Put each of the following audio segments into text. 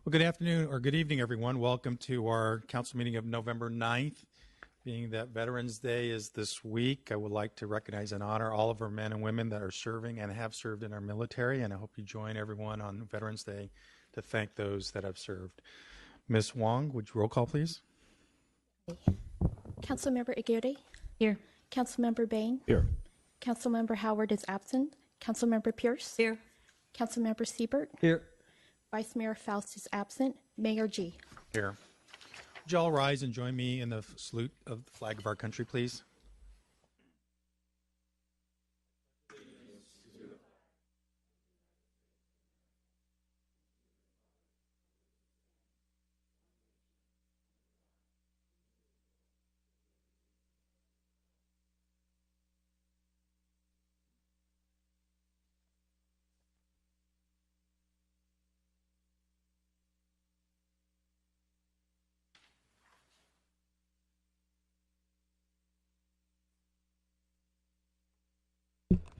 Well, good afternoon or good evening, everyone. Welcome to our council meeting of November 9th. Being that Veterans Day is this week, I would like to recognize and honor all of our men and women that are serving and have served in our military, and I hope you join everyone on Veterans Day to thank those that have served. Ms. Wong, would you roll call, please? Councilmember Aguirre. Here. Councilmember Bain. Here. Councilmember Howard is absent. Councilmember Pierce. Here. Councilmember Siebert. Here. Vice Mayor Faust is absent. Mayor G. Here. Would you all rise and join me in the salute of the flag of our country, please?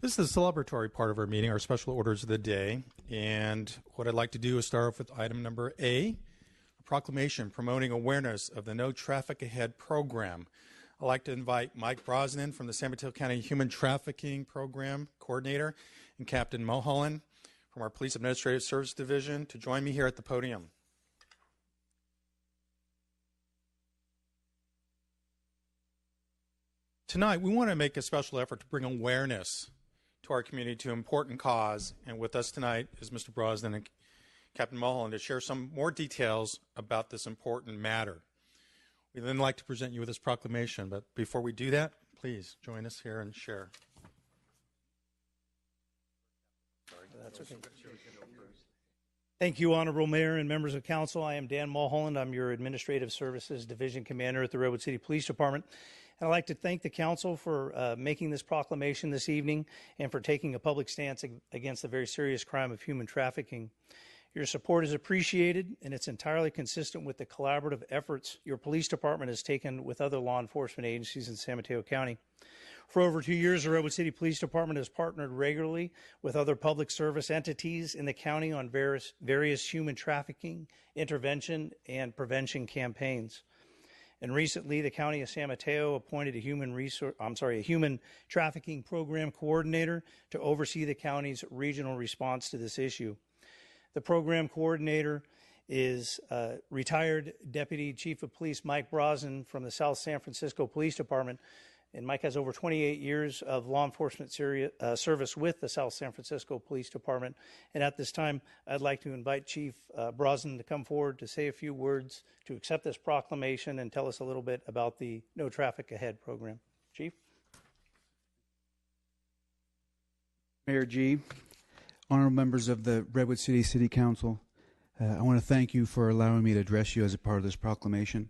This is the celebratory part of our meeting, our special orders of the day. And what I'd like to do is start off with item number A, a proclamation promoting awareness of the No Traffic Ahead program. I'd like to invite Mike Brosnan from the San Mateo County Human Trafficking Program Coordinator and Captain Mulholland from our Police Administrative Service Division to join me here at the podium. Tonight, we want to make a special effort to bring awareness to our community to an important cause, and with us tonight is Mr. Brosnan and Captain Mulholland to share some more details about this important matter. We'd then like to present you with this proclamation, but before we do that, please join us here and share. That's okay. Thank you, Honorable Mayor and members of council. I am Dan Mulholland. I'm your Administrative Services Division Commander at the Redwood City Police Department. And I'd like to thank the council for making this proclamation this evening and for taking a public stance against the very serious crime of human trafficking. Your support is appreciated, and it's entirely consistent with the collaborative efforts your police department has taken with other law enforcement agencies in San Mateo County. For over 2 years, the Redwood City Police Department has partnered regularly with other public service entities in the county on various human trafficking, intervention, and prevention campaigns. And recently, the County of San Mateo appointed a human trafficking program coordinator to oversee the county's regional response to this issue. The program coordinator is retired Deputy Chief of Police Mike Brosnan from the South San Francisco Police Department. And Mike has over 28 years of law enforcement service with the South San Francisco Police Department. And at this time, I'd like to invite Chief Brosnan to come forward to say a few words to accept this proclamation and tell us a little bit about the No Traffic Ahead program. Chief? Mayor G, honorable members of the Redwood City Council, I want to thank you for allowing me to address you as a part of this proclamation.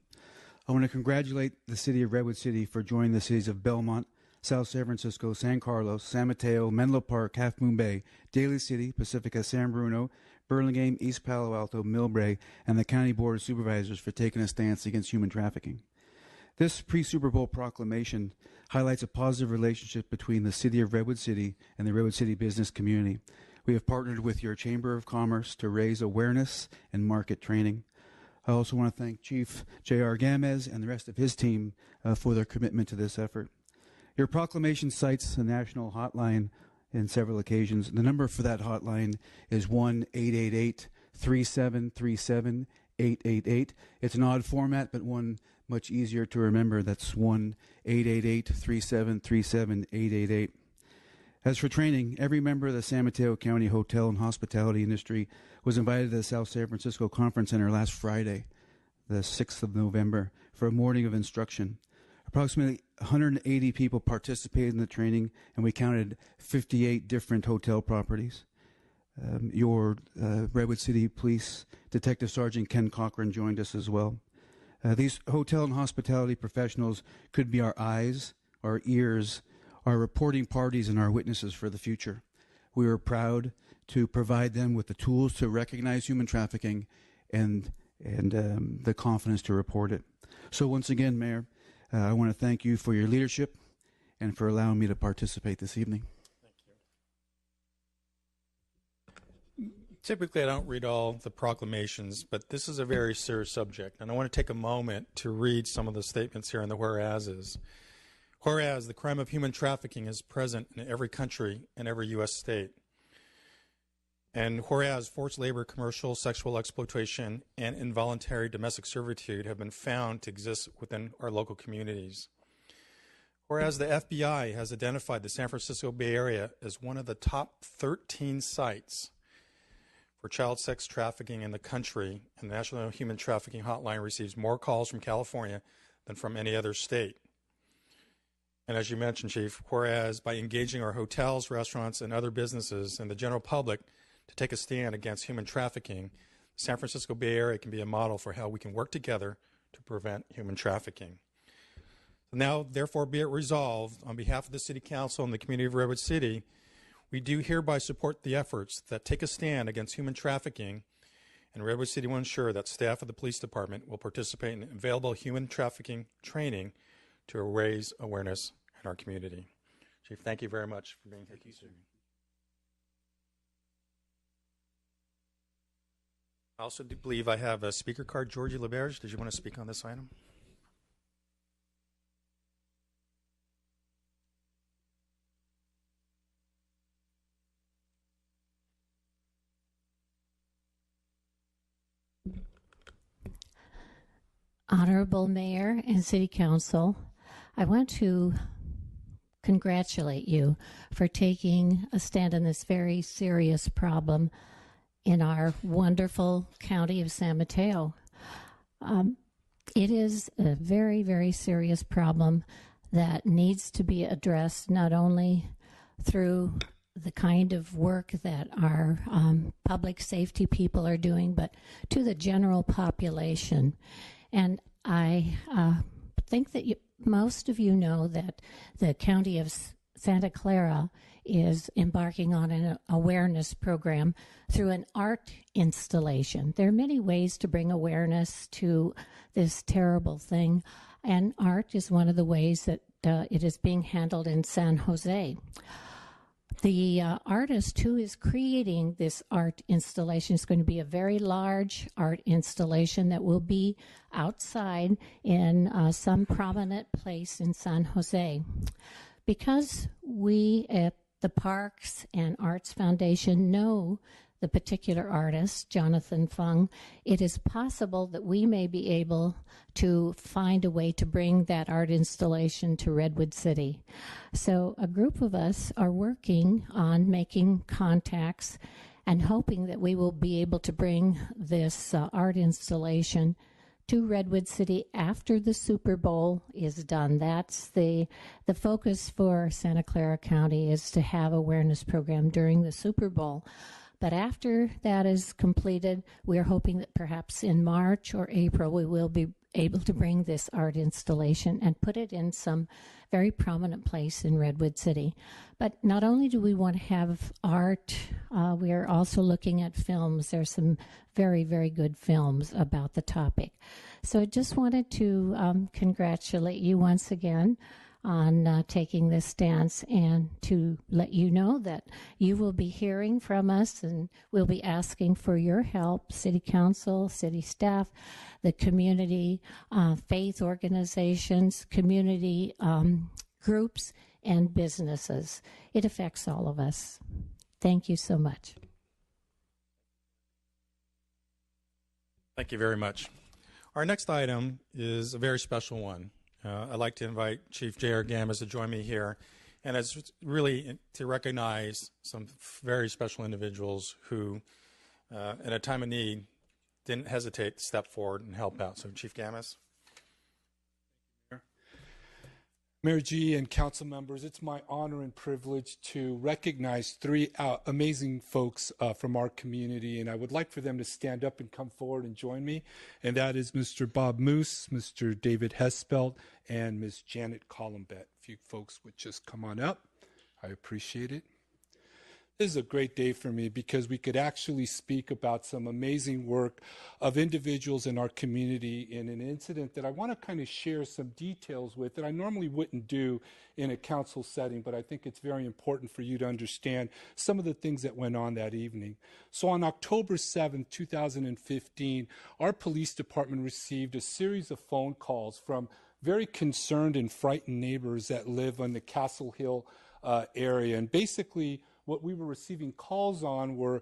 I want to congratulate the city of Redwood City for joining the cities of Belmont, South San Francisco, San Carlos, San Mateo, Menlo Park, Half Moon Bay, Daly City, Pacifica, San Bruno, Burlingame, East Palo Alto, Millbrae, and the County Board of Supervisors for taking a stance against human trafficking. This pre-Super Bowl proclamation highlights a positive relationship between the city of Redwood City and the Redwood City business community. We have partnered with your Chamber of Commerce to raise awareness and market training. I also want to thank Chief J.R. Gamez and the rest of his team for their commitment to this effort. Your proclamation cites a national hotline in several occasions. The number for that hotline is 1-888-3737-888. It's an odd format, but one much easier to remember. That's 1-888-3737-888. As for training, every member of the San Mateo County hotel and hospitality industry was invited to the South San Francisco Conference Center last Friday, the 6th of November, for a morning of instruction. Approximately 180 people participated in the training, and we counted 58 different hotel properties. Your Redwood City Police Detective Sergeant Ken Cochran joined us as well. These hotel and hospitality professionals could be our eyes, our ears, our reporting parties, and our witnesses for the future. We were proud to provide them with the tools to recognize human trafficking and the confidence to report it. So once again, Mayor, I want to thank you for your leadership and for allowing me to participate this evening. Thank you. Typically, I don't read all the proclamations, but this is a very serious subject, and I want to take a moment to read some of the statements here in the whereases. Whereas the crime of human trafficking is present in every country and every U.S. state. And whereas forced labor, commercial sexual exploitation, and involuntary domestic servitude have been found to exist within our local communities. Whereas the FBI has identified the San Francisco Bay Area as one of the top 13 sites for child sex trafficking in the country, and the National Human Trafficking Hotline receives more calls from California than from any other state. And as you mentioned, Chief, whereas by engaging our hotels, restaurants, and other businesses and the general public to take a stand against human trafficking, the San Francisco Bay Area can be a model for how we can work together to prevent human trafficking. Now, therefore, be it resolved, on behalf of the City Council and the community of Redwood City, we do hereby support the efforts that take a stand against human trafficking, and Redwood City will ensure that staff of the police department will participate in available human trafficking training to raise awareness in our community. Chief, thank you very much for being here. Thank you, sir. I also do believe I have a speaker card. Georgie LeBerge, did you want to speak on this item? Honorable Mayor and City Council, I want to congratulate you for taking a stand on this very serious problem in our wonderful county of San Mateo. It is a very, very serious problem that needs to be addressed not only through the kind of work that our public safety people are doing, but to the general population. And I think that most of you know that the county of Santa Clara is embarking on an awareness program through an art installation. There are many ways to bring awareness to this terrible thing, and art is one of the ways that it is being handled in San Jose. The artist who is creating this art installation is going to be a very large art installation that will be outside in some prominent place in San Jose. Because we at the Parks and Arts Foundation know the particular artist, Jonathan Fung, it is possible that we may be able to find a way to bring that art installation to Redwood City. So a group of us are working on making contacts and hoping that we will be able to bring this art installation to Redwood City after the Super Bowl is done. That's the focus for Santa Clara County, is to have awareness program during the Super Bowl. But after that is completed, we are hoping that perhaps in March or April we will be able to bring this art installation and put it in some very prominent place in Redwood City. But not only do we want to have art, we are also looking at films. There's some very, very good films about the topic. So I just wanted to congratulate you once again on taking this stance, and to let you know that you will be hearing from us, and we'll be asking for your help, City Council, city staff, the community, faith organizations, community groups, and businesses. It affects all of us. Thank you so much. Thank you very much. Our next item is a very special one. I'd like to invite Chief J.R. Gammas to join me here, and it's really to recognize some very special individuals who, in a time of need, didn't hesitate to step forward and help out. So, Chief Gammas. Mayor G and council members, it's my honor and privilege to recognize three amazing folks from our community, and I would like for them to stand up and come forward and join me. And that is Mr. Bob Moose, Mr. David Hespelt, and Ms. Janet Columbet. If you folks would just come on up, I appreciate it. This is a great day for me because we could actually speak about some amazing work of individuals in our community in an incident that I want to kind of share some details with that I normally wouldn't do in a council setting, but I think it's very important for you to understand some of the things that went on that evening. So on October 7th, 2015, our police department received a series of phone calls from very concerned and frightened neighbors that live on the Castle Hill area. And basically, what we were receiving calls on were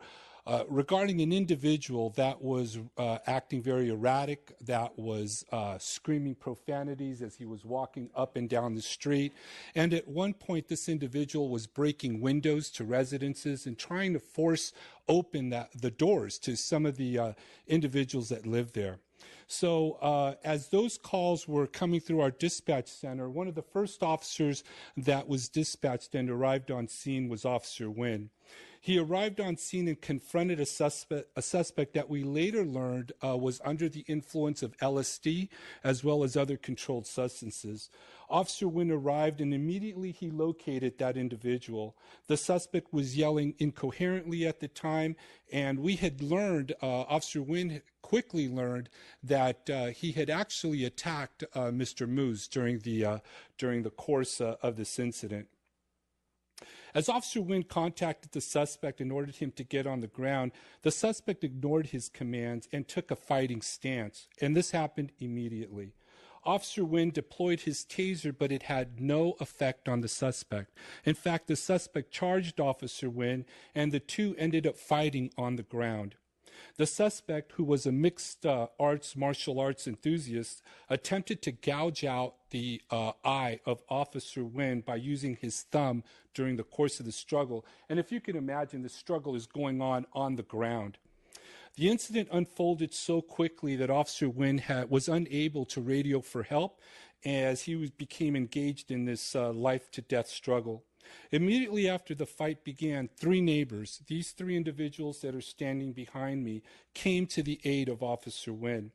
regarding an individual that was acting very erratic, that was screaming profanities as he was walking up and down the street. And at one point, this individual was breaking windows to residences and trying to force open the doors to some of the individuals that lived there. So as those calls were coming through our dispatch center, one of the first officers that was dispatched and arrived on scene was Officer Wynn. He arrived on scene and confronted a suspect that we later learned was under the influence of LSD as well as other controlled substances. Officer Wynn arrived and immediately he located that individual. The suspect was yelling incoherently at the time, and we had learned, Officer Wynn quickly learned that he had actually attacked Mr. Moose during the course of this incident. As Officer Wynn contacted the suspect and ordered him to get on the ground, the suspect ignored his commands and took a fighting stance, and this happened immediately. Officer Wynn deployed his taser, but it had no effect on the suspect. In fact, the suspect charged Officer Wynn, and the two ended up fighting on the ground. The suspect, who was a mixed martial arts enthusiast, attempted to gouge out the eye of Officer Wynn by using his thumb during the course of the struggle. And if you can imagine, the struggle is going on the ground. The incident unfolded so quickly that Officer Wynn was unable to radio for help as he became engaged in this life-to-death struggle. Immediately after the fight began, three neighbors, these three individuals that are standing behind me, came to the aid of Officer Wynn.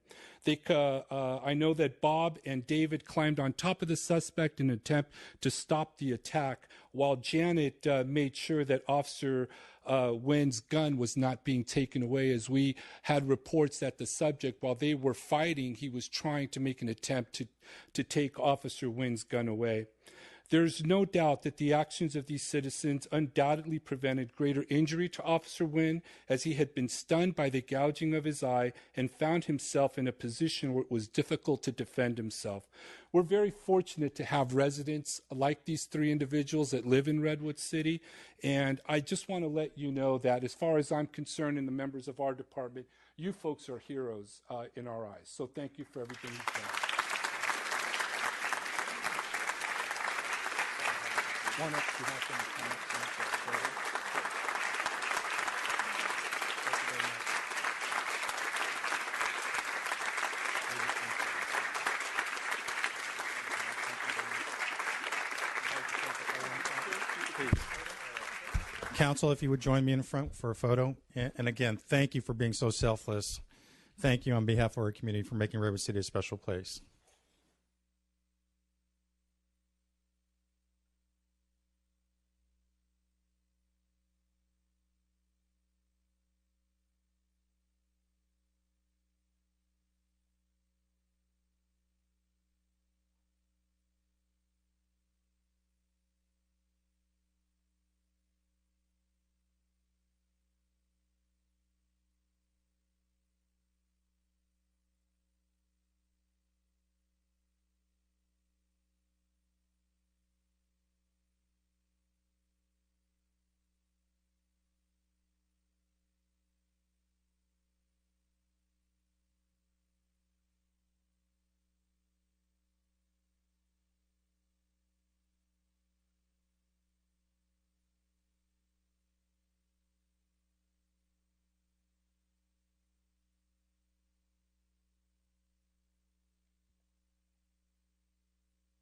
I know that Bob and David climbed on top of the suspect in an attempt to stop the attack, while Janet made sure that Officer Wynn's gun was not being taken away, as we had reports that the subject, while they were fighting, he was trying to make an attempt to take Officer Wynn's gun away. There's no doubt that the actions of these citizens undoubtedly prevented greater injury to Officer Wynn, as he had been stunned by the gouging of his eye and found himself in a position where it was difficult to defend himself. We're very fortunate to have residents like these three individuals that live in Redwood City, and I just want to let you know that as far as I'm concerned and the members of our department, you folks are heroes in our eyes. So thank you for everything you've done. Council, if you would join me in front for a photo. And again, thank you for being so selfless. Thank you on behalf of our community for making Redwood City a special place.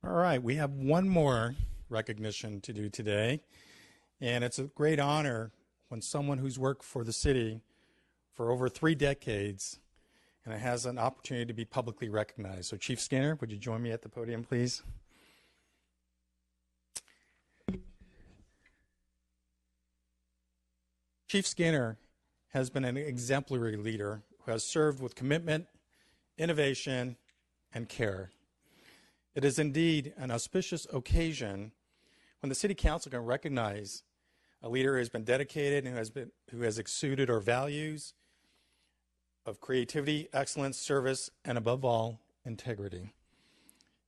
All right, we have one more recognition to do today, and it's a great honor when someone who's worked for the city for over 3 decades and has an opportunity to be publicly recognized. So Chief Skinner, would you join me at the podium, please? Chief Skinner has been an exemplary leader who has served with commitment, innovation, and care. It is indeed an auspicious occasion when the City Council can recognize a leader who has been dedicated and who has exuded our values of creativity, excellence, service, and above all, integrity.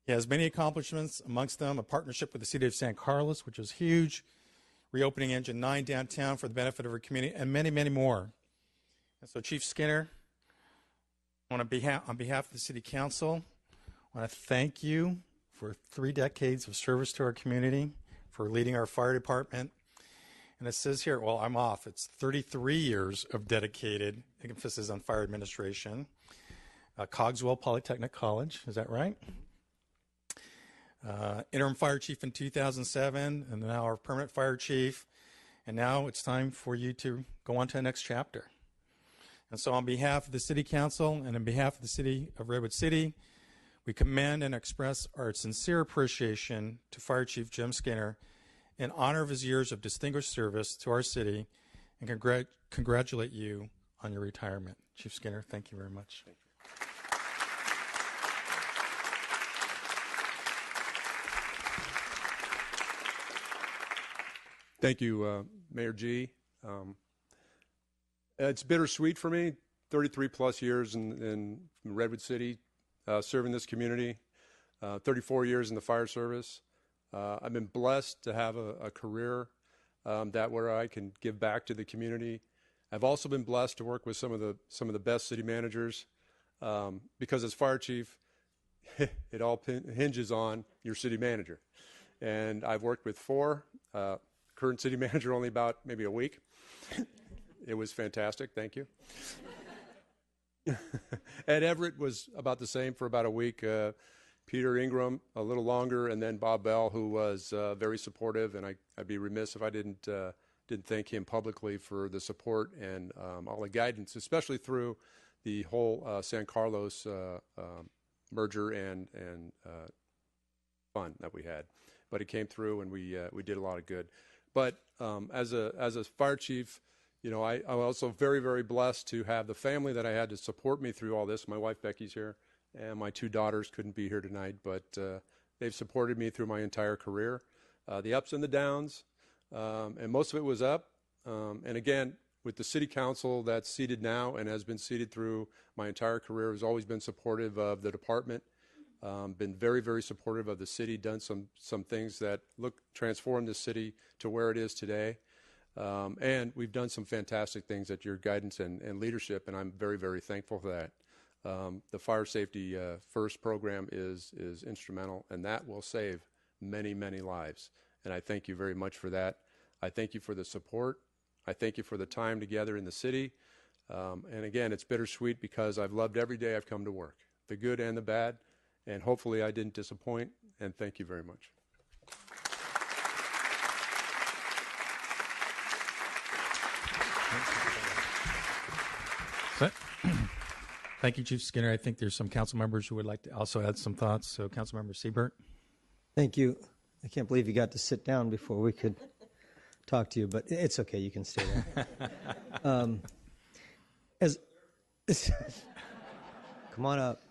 He has many accomplishments, amongst them a partnership with the City of San Carlos, which was huge, reopening Engine 9 downtown for the benefit of our community, and many, many more. And so, Chief Skinner, on behalf of the City Council, I want to thank you for 3 decades of service to our community, for leading our fire department. And it says here, well, I'm off. It's 33 years of dedicated emphasis on fire administration. Cogswell Polytechnic College, is that right? Interim fire chief in 2007, and now our permanent fire chief. And now it's time for you to go on to the next chapter. And so on behalf of the City Council and on behalf of the City of Redwood City, we commend and express our sincere appreciation to Fire Chief Jim Skinner in honor of his years of distinguished service to our city and congratulate you on your retirement. Chief Skinner, thank you very much. Thank you, Mayor G. It's bittersweet for me, 33 plus years in Redwood City, serving this community, 34 years in the fire service. I've been blessed to have a career where I can give back to the community. I've also been blessed to work with some of the best city managers, because as fire chief, it all hinges on your city manager. And I've worked with 4. Current city manager only about maybe a week. It was fantastic. Thank you. Ed Everett was about the same for about a week. Peter Ingram a little longer, and then Bob Bell, who was very supportive. And I'd be remiss if I didn't thank him publicly for the support and all the guidance, especially through the whole San Carlos merger and fun that we had. But it came through, and we did a lot of good. But as a fire chief, I'm also very, very blessed to have the family that I had to support me through all this. My wife Becky's here, and my 2 daughters couldn't be here tonight, but they've supported me through my entire career, the ups and the downs, and most of it was up. And again, with the City Council that's seated now and has been seated through my entire career, has always been supportive of the department. Been very, very supportive of the city, done some things that transformed the city to where it is today. And we've done some fantastic things at your guidance and leadership, and I'm very, very thankful for that. The Fire Safety First program is instrumental, and that will save many, many lives. And I thank you very much for that. I thank you for the support. I thank you for the time together in the city. And again, it's bittersweet because I've loved every day I've come to work, the good and the bad. And hopefully I didn't disappoint, and thank you very much. Thank you, Chief Skinner. I think there's some council members who would like to also add some thoughts. So, Councilmember Siebert. Thank you. I can't believe you got to sit down before we could talk to you, but it's okay. You can stay there. Come on up.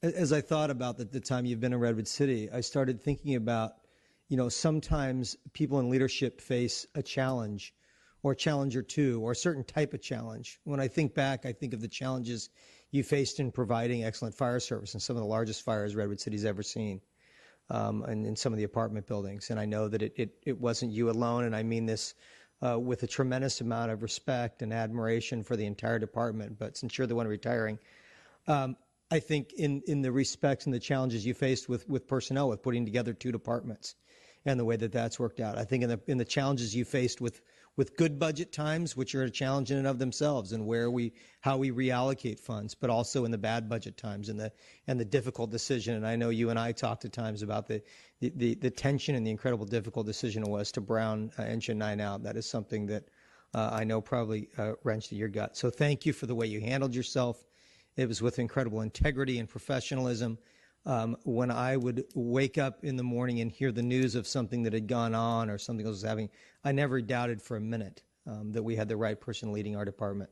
As I thought about the time you've been in Redwood City, I started thinking about, sometimes people in leadership face a challenge or a challenge or two or a certain type of challenge. When I think back, I think of the challenges you faced in providing excellent fire service in some of the largest fires Redwood City's ever seen, and in some of the apartment buildings. And I know that it wasn't you alone, and I mean this with a tremendous amount of respect and admiration for the entire department, but since you're the one retiring, I think in the respects and the challenges you faced with personnel, with putting together 2 departments and the way that that's worked out. I think in the challenges you faced with good budget times, which are a challenge in and of themselves, and how we reallocate funds, but also in the bad budget times and the difficult decision. And I know you and I talked at times about the tension and the incredible difficult decision it was to brown Engine 9 out. That is something that I know probably wrenched at your gut. So thank you for the way you handled yourself. It was with incredible integrity and professionalism. When I would wake up in the morning and hear the news of something that had gone on or something else was happening, I never doubted for a minute that we had the right person leading our department.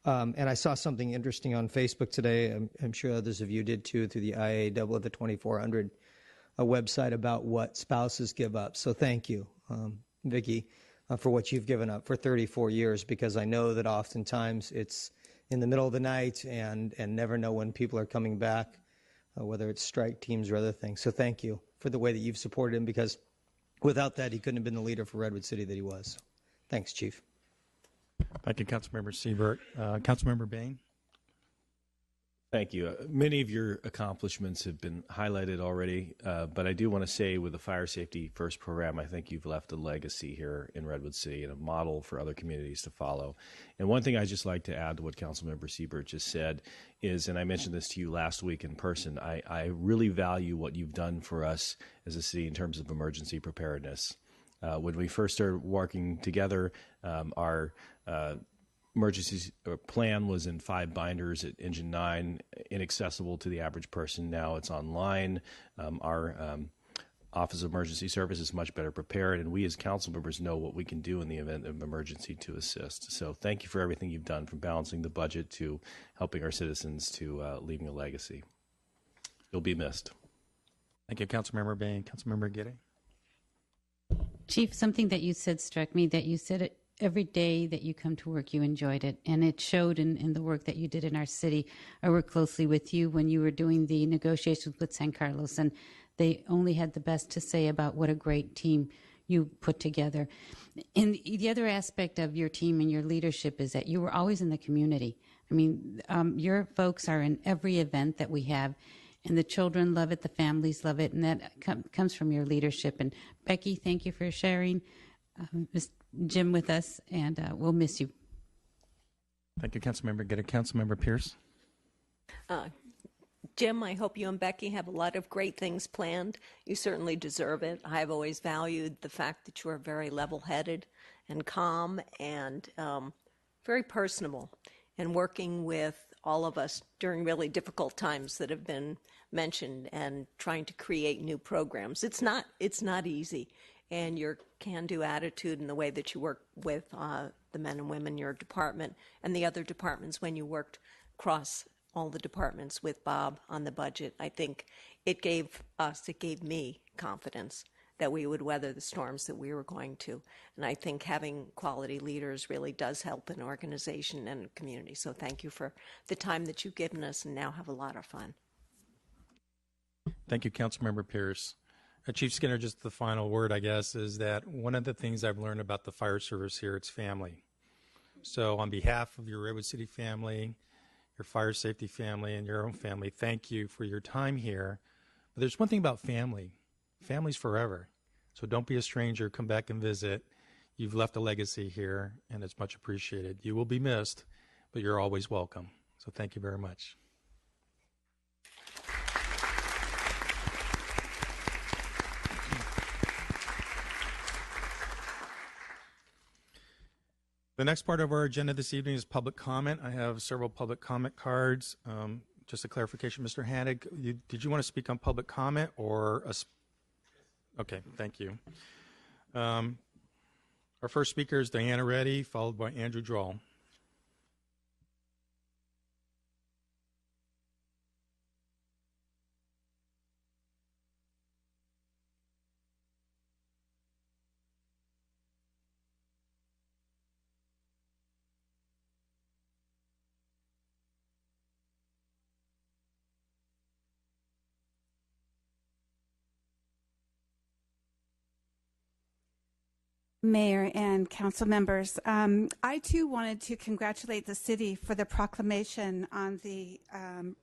And I saw something interesting on Facebook today. I'm sure others of you did too, through the IAW, the 2400 website, about what spouses give up. So thank you, Vicki, for what you've given up for 34 years, because I know that oftentimes it's in the middle of the night and never know when people are coming back, whether it's strike teams or other things. So thank you for the way that you've supported him, because without that, he couldn't have been the leader for Redwood City that he was. Thanks, Chief. Thank you, Councilmember Siebert. Councilmember Bain. Thank you. Many of your accomplishments have been highlighted already, but I do want to say with the Fire Safety First program, I think you've left a legacy here in Redwood City and a model for other communities to follow. And one thing I'd just like to add to what Councilmember Siebert just said is, and I mentioned this to you last week in person, I really value what you've done for us as a city in terms of emergency preparedness. When we first started working together, our emergency plan was in 5 binders at Engine 9, inaccessible to the average person. Now it's online. Our Office of Emergency Service is much better prepared, and we as council members know what we can do in the event of emergency to assist. So thank you for everything you've done, from balancing the budget to helping our citizens to leaving a legacy. You'll be missed. Thank you, Councilmember Bain. Councilmember Giddy. Chief, something that you said struck me, that you said it every day that you come to work, you enjoyed it. And it showed in the work that you did in our city. I worked closely with you when you were doing the negotiations with San Carlos, and they only had the best to say about what a great team you put together. And the other aspect of your team and your leadership is that you were always in the community. I mean, your folks are in every event that we have, and the children love it, the families love it, and that comes from your leadership. And Becky, thank you for sharing Jim with us, and we'll miss you. Thank you, Councilmember Giddy. Councilmember Pierce. Jim, I hope you and Becky have a lot of great things planned. You certainly deserve it. I've always valued the fact that you are very level-headed and calm and very personable, and working with all of us during really difficult times that have been mentioned, and trying to create new programs. It's not easy. And your can-do attitude and the way that you work with the men and women in your department and the other departments when you worked across all the departments with Bob on the budget, I think it gave me confidence that we would weather the storms that we were going to. And I think having quality leaders really does help an organization and a community. So thank you for the time that you've given us, and now have a lot of fun. Thank you, Councilmember Pierce. Chief Skinner, just the final word, I guess, is that one of the things I've learned about the fire service here, it's family. So on behalf of your Redwood City family, your fire safety family, and your own family, thank you for your time here. But there's one thing about family. Family's forever. So don't be a stranger. Come back and visit. You've left a legacy here, and it's much appreciated. You will be missed, but you're always welcome. So thank you very much. The next part of our agenda this evening is public comment. I have several public comment cards. Just a clarification, Mr. Hannig, did you want to speak on public comment or a... Okay, thank you. Our first speaker is Diana Reddy, followed by Andrew Droll. Mayor and council members, I too wanted to congratulate the city for the proclamation on the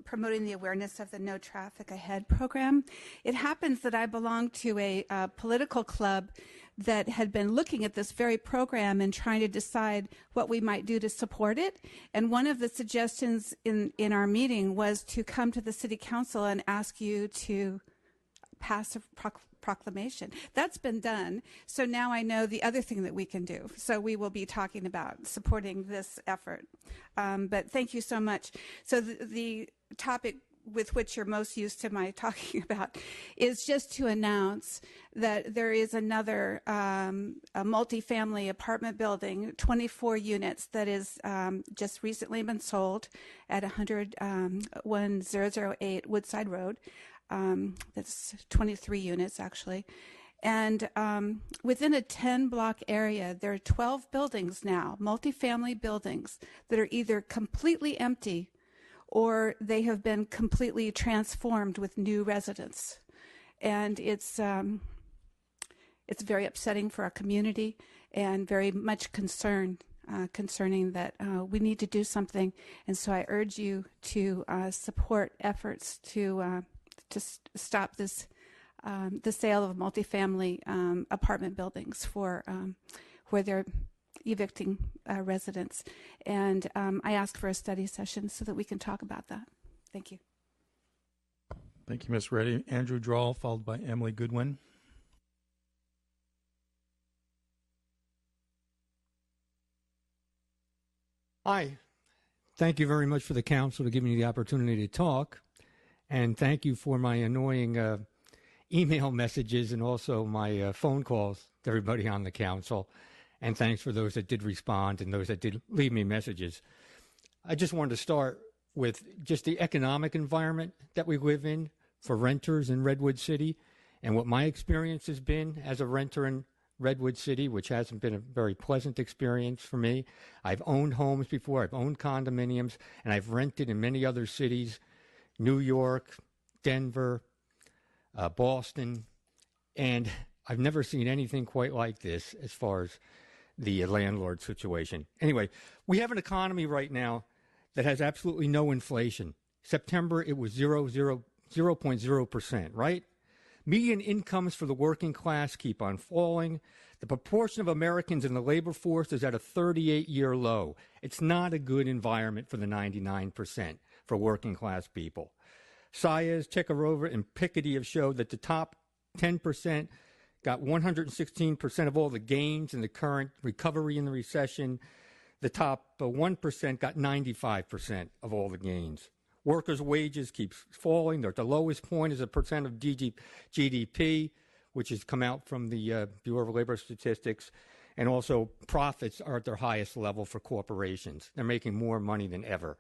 promoting the awareness of the No Traffic Ahead program. It happens that I belong to a political club that had been looking at this very program and trying to decide what we might do to support it. And one of the suggestions in our meeting was to come to the city council and ask you to pass a proclamation. That's been done. So now I know the other thing that we can do. So we will be talking about supporting this effort. But thank you so much. So the topic with which you're most used to my talking about, is just to announce that there is another a multifamily apartment building, 24 units, that is just recently been sold at 1008 Woodside Road. That's 23 units, actually. And within a 10-block area, there are 12 buildings now, multifamily buildings, that are either completely empty or they have been completely transformed with new residents. And it's very upsetting for our community and very much concerning that we need to do something. And so I urge you to support efforts to stop this, the sale of multifamily apartment buildings for where they're evicting residents. And I ask for a study session so that we can talk about that. Thank you. Thank you, Ms. Reddy. Andrew Drawl, followed by Emily Goodwin. Hi. Thank you very much for the council to give me the opportunity to talk. And thank you for my annoying email messages and also my phone calls to everybody on the council. And thanks for those that did respond and those that did leave me messages. I just wanted to start with just the economic environment that we live in for renters in Redwood City and what my experience has been as a renter in Redwood City, which hasn't been a very pleasant experience for me. I've owned homes before, I've owned condominiums, and I've rented in many other cities, New York, Denver, Boston, and I've never seen anything quite like this as far as the landlord situation. Anyway, we have an economy right now that has absolutely no inflation. September, it was 0.0%, right? Median incomes for the working class keep on falling. The proportion of Americans in the labor force is at a 38-year low. It's not a good environment for the 99% for working class people. Saez, Chekarova, and Piketty have showed that the top 10% got 116% of all the gains in the current recovery in the recession. The top 1% got 95% of all the gains. Workers' wages keep falling. They're at the lowest point as a percent of GDP, which has come out from the Bureau of Labor Statistics. And also profits are at their highest level for corporations. They're making more money than ever.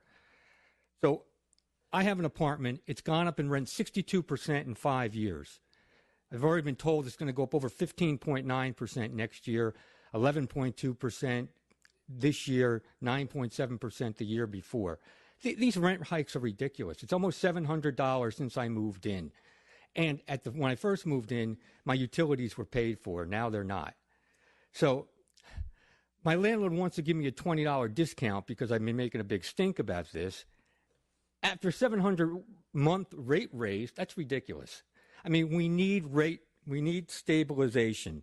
So I have an apartment. It's gone up in rent 62% in 5 years. I've already been told it's going to go up over 15.9% next year, 11.2% this year, 9.7% the year before. These rent hikes are ridiculous. It's almost $700 since I moved in. And when I first moved in, my utilities were paid for. Now they're not. So my landlord wants to give me a $20 discount because I've been making a big stink about this. After $700 month rate raise, that's ridiculous. I mean, we need stabilization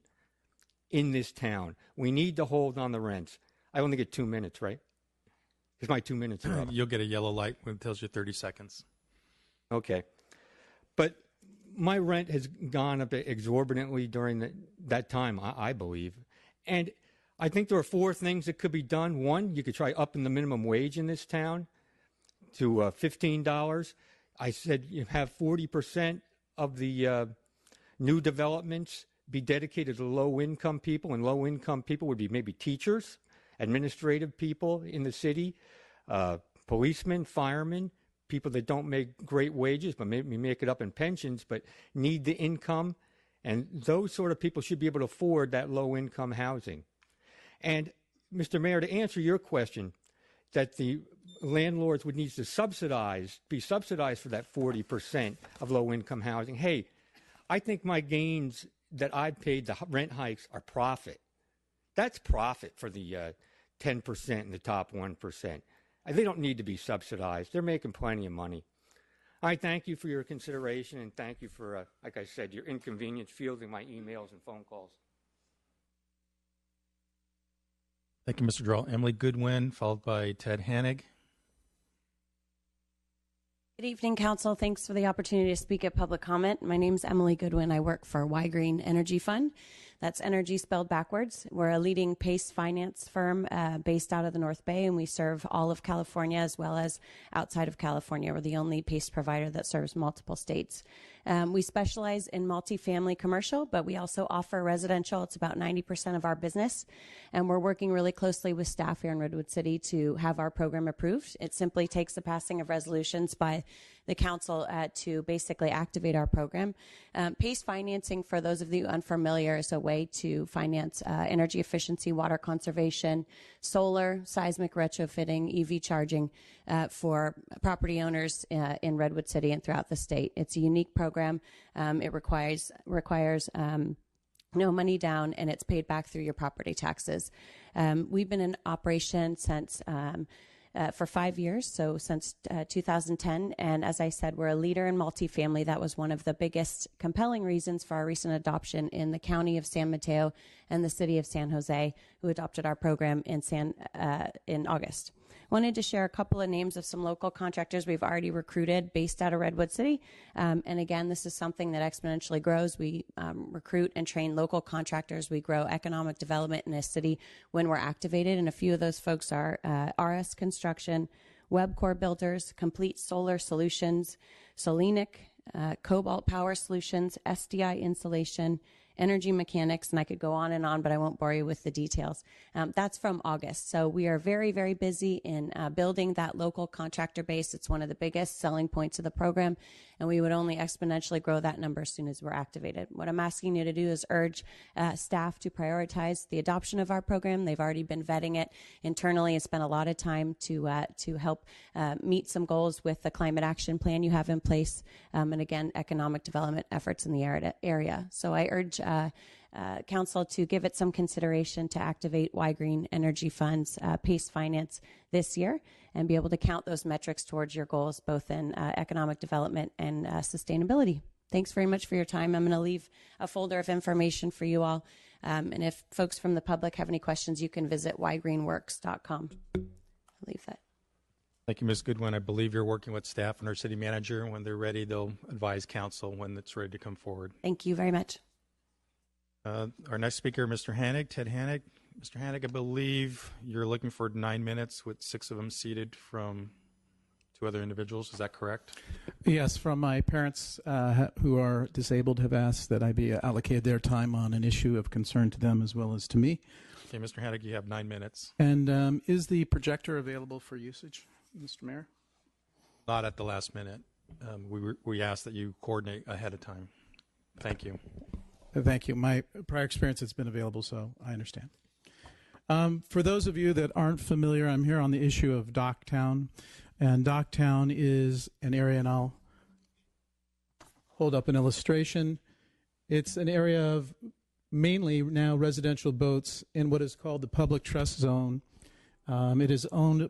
in this town. We need to hold on the rents. I only get 2 minutes, right? Because my 2 minutes are up. You'll get a yellow light when it tells you 30 seconds. Okay. But my rent has gone up exorbitantly during that time, I believe. And I think there are 4 things that could be done. One, you could try upping the minimum wage in this town to $15. I said you have 40% of the new developments be dedicated to low-income people, and low-income people would be maybe teachers, administrative people in the city, policemen, firemen, people that don't make great wages but maybe make it up in pensions but need the income. And those sort of people should be able to afford that low-income housing. And, Mr. Mayor, to answer your question, that the landlords would need to be subsidized for that 40% of low-income housing. Hey, I think my gains that I paid, the rent hikes, are profit. That's profit for the 10% and the top 1%. They don't need to be subsidized. They're making plenty of money. I thank you for your consideration, and thank you for, like I said, your inconvenience fielding my emails and phone calls. Thank you, Mr. Drawl. Emily Goodwin, followed by Ted Hannig. Good evening, Council. Thanks for the opportunity to speak at public comment. My name is Emily Goodwin. I work for Y Green Energy Fund. That's energy spelled backwards. We're a leading PACE finance firm based out of the North Bay, and we serve all of California as well as outside of California. We're the only PACE provider that serves multiple states. We specialize in multifamily commercial, but we also offer residential. It's about 90% of our business. And we're working really closely with staff here in Redwood City to have our program approved. It simply takes the passing of resolutions by the council to basically activate our program. PACE financing, for those of you unfamiliar, is a way to finance energy efficiency, water conservation, solar, seismic retrofitting, EV charging for property owners in Redwood City and throughout the state. It's a unique program. It requires no money down, and it's paid back through your property taxes. We've been in operation since for 5 years, so since 2010. And as I said, we're a leader in multifamily. That was one of the biggest compelling reasons for our recent adoption in the county of San Mateo and the city of San Jose, who adopted our program in August. Wanted to share a couple of names of some local contractors we've already recruited based out of Redwood City. And again, this is something that exponentially grows. We recruit and train local contractors. We grow economic development in a city when we're activated. And a few of those folks are RS Construction, Webcore Builders, Complete Solar Solutions, Solenic, Cobalt Power Solutions, SDI Insulation, Energy Mechanics, and I could go on, but I won't bore you with the details. That's from August. So we are very, very busy in building that local contractor base. It's one of the biggest selling points of the program, and we would only exponentially grow that number as soon as we're activated. What I'm asking you to do is urge staff to prioritize the adoption of our program. They've already been vetting it internally and spent a lot of time to help meet some goals with the climate action plan you have in place, and again, economic development efforts in the area. So I urge council to give it some consideration to activate Y Green Energy Fund's PACE Finance this year and be able to count those metrics towards your goals, both in economic development and sustainability. Thanks very much for your time. I'm going to leave a folder of information for you all. And if folks from the public have any questions, you can visit ygreenworks.com. I'll leave that. Thank you, Ms. Goodwin. I believe you're working with staff and our city manager. When they're ready, they'll advise council when it's ready to come forward. Thank you very much. Our next speaker, Mr. Hannig, Ted Hannig. Mr. Hannig, I believe you're looking for 9 minutes with 6 of them seated from 2 other individuals. Is that correct? Yes, from my parents who are disabled have asked that I be allocated their time on an issue of concern to them as well as to me. Okay, Mr. Hannig, you have 9 minutes. And is the projector available for usage, Mr. Mayor? Not at the last minute. We asked that you coordinate ahead of time. Thank you. Thank you. My prior experience has been available, so I understand. For those of you that aren't familiar, I'm here on the issue of Docktown. And Docktown is an area, and I'll hold up an illustration. It's an area of mainly now residential boats in what is called the public trust zone. It is owned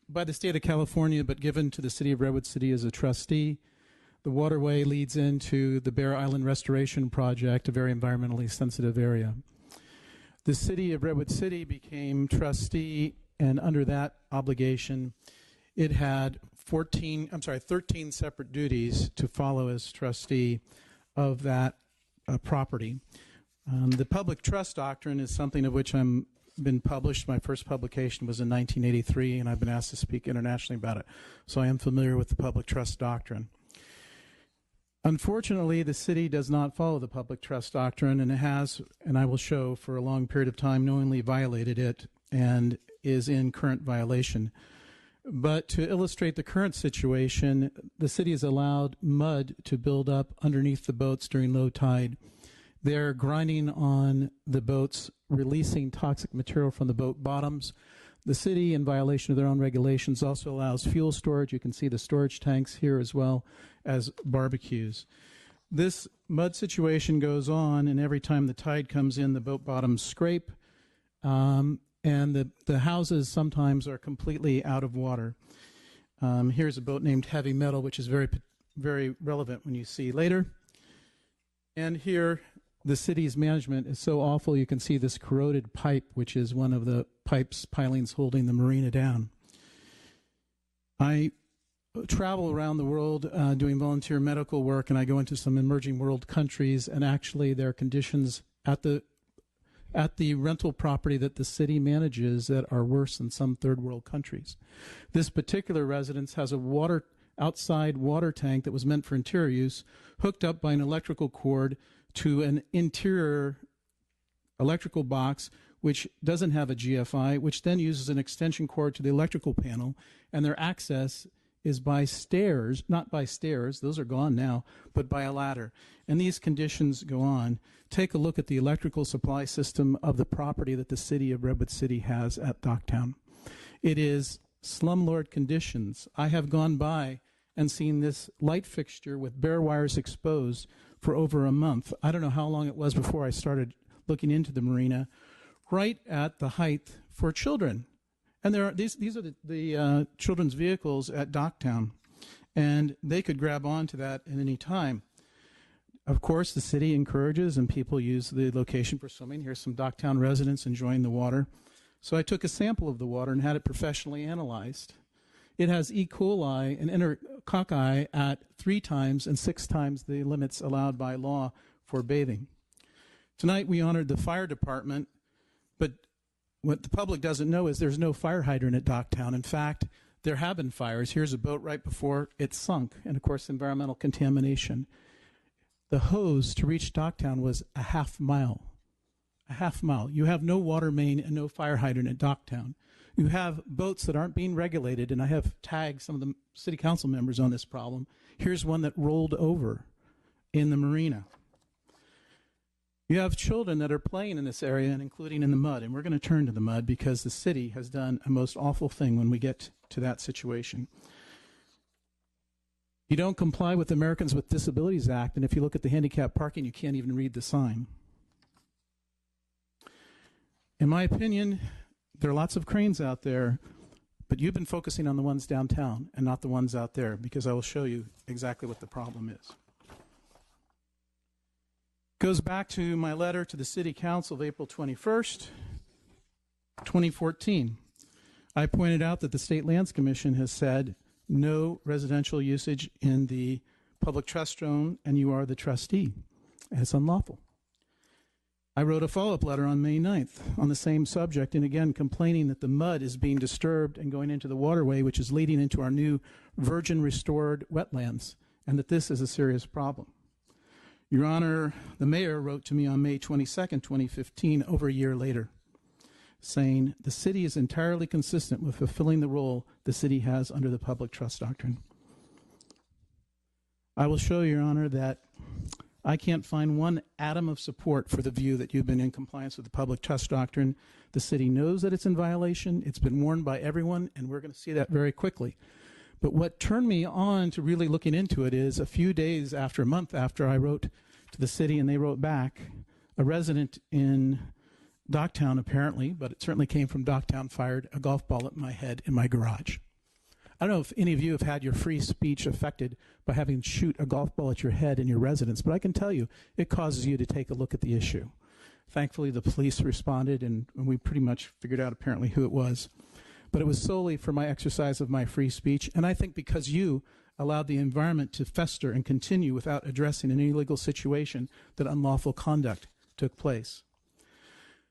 by the state of California, but given to the city of Redwood City as a trustee. The waterway leads into the Bear Island Restoration Project, a very environmentally sensitive area. The city of Redwood City became trustee, and under that obligation, it had 13 separate duties to follow as trustee of that property. The public trust doctrine is something of which I'm been published. My first publication was in 1983, and I've been asked to speak internationally about it. So I am familiar with the public trust doctrine. Unfortunately, the city does not follow the public trust doctrine, and it has, and I will show, for a long period of time, knowingly violated it and is in current violation. But to illustrate the current situation, the city has allowed mud to build up underneath the boats during low tide. They're grinding on the boats, releasing toxic material from the boat bottoms. The city, in violation of their own regulations, also allows fuel storage. You can see the storage tanks here as well as barbecues. This mud situation goes on, and every time the tide comes in, the boat bottoms scrape, and the houses sometimes are completely out of water. Here's a boat named Heavy Metal, which is very, very relevant when you see later. And here, the city's management is so awful, you can see this corroded pipe, which is one of the pilings holding the marina down. I travel around the world doing volunteer medical work, and I go into some emerging world countries, and actually there are conditions at the at the rental property that the city manages that are worse than some third world countries. This particular residence has a outside water tank that was meant for interior use, hooked up by an electrical cord to an interior electrical box which doesn't have a GFI, which then uses an extension cord to the electrical panel, and their access is by stairs, not by stairs, those are gone now, but by a ladder. And these conditions go on. Take a look at the electrical supply system of the property that the city of Redwood City has at Docktown. It is slumlord conditions. I have gone by and seen this light fixture with bare wires exposed for over a month. I don't know how long it was before I started looking into the marina, right at the height for children. And these are the children's vehicles at Docktown, and they could grab onto that at any time. Of course, the city encourages and people use the location for swimming. Here's some Docktown residents enjoying the water. So I took a sample of the water and had it professionally analyzed. It has E. coli and enterococci at 3 times and 6 times the limits allowed by law for bathing. Tonight we honored the fire department, but what the public doesn't know is there's no fire hydrant at Docktown. In fact, there have been fires. Here's a boat right before it sunk, and of course environmental contamination. The hose to reach Docktown was a half mile. A half mile. You have no water main and no fire hydrant at Docktown. You have boats that aren't being regulated, and I have tagged some of the city council members on this problem. Here's one that rolled over in the marina. You have children that are playing in this area and including in the mud, and we're going to turn to the mud because the city has done a most awful thing when we get to that situation. You don't comply with the Americans with Disabilities Act, and if you look at the handicap parking, you can't even read the sign. In my opinion, there are lots of cranes out there, but you've been focusing on the ones downtown and not the ones out there, because I will show you exactly what the problem is. Goes back to my letter to the City Council of April 21st, 2014. I pointed out that the State Lands Commission has said no residential usage in the public trust zone, and you are the trustee. It's unlawful. I wrote a follow-up letter on May 9th on the same subject, and again complaining that the mud is being disturbed and going into the waterway, which is leading into our new virgin restored wetlands, and that this is a serious problem. Your Honor, the mayor wrote to me on May 22nd, 2015, over a year later, saying the city is entirely consistent with fulfilling the role the city has under the public trust doctrine. I will show you, Your Honor, that I can't find one atom of support for the view that you've been in compliance with the public trust doctrine. The city knows that it's in violation. It's been warned by everyone, and we're going to see that very quickly. But what turned me on to really looking into it is a few days after, a month after I wrote to the city and they wrote back, a resident in Docktown apparently, but it certainly came from Docktown, fired a golf ball at my head in my garage. I don't know if any of you have had your free speech affected by having to shoot a golf ball at your head in your residence, but I can tell you it causes you to take a look at the issue. Thankfully, the police responded, and we pretty much figured out apparently who it was. But it was solely for my exercise of my free speech, and I think because you allowed the environment to fester and continue without addressing an illegal situation, that unlawful conduct took place.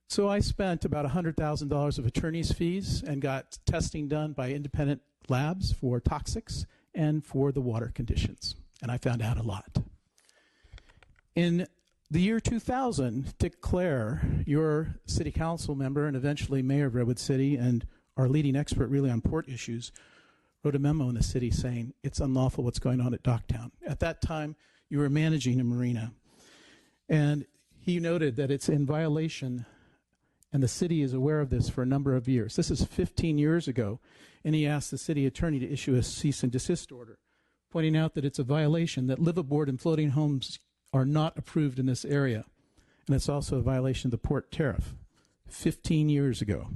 So I spent about $100,000 of attorney's fees and got testing done by independent labs for toxics and for the water conditions, and I found out a lot. In the year 2000, Dick Clare, your city council member and eventually mayor of Redwood City and our leading expert really on port issues, wrote a memo in the city saying it's unlawful what's going on at Docktown. At that time, you were managing a marina, and he noted that it's in violation, and the city is aware of this for a number of years. This is 15 years ago, and he asked the city attorney to issue a cease and desist order, pointing out that it's a violation, that liveaboard and floating homes are not approved in this area, and it's also a violation of the port tariff. 15 years ago.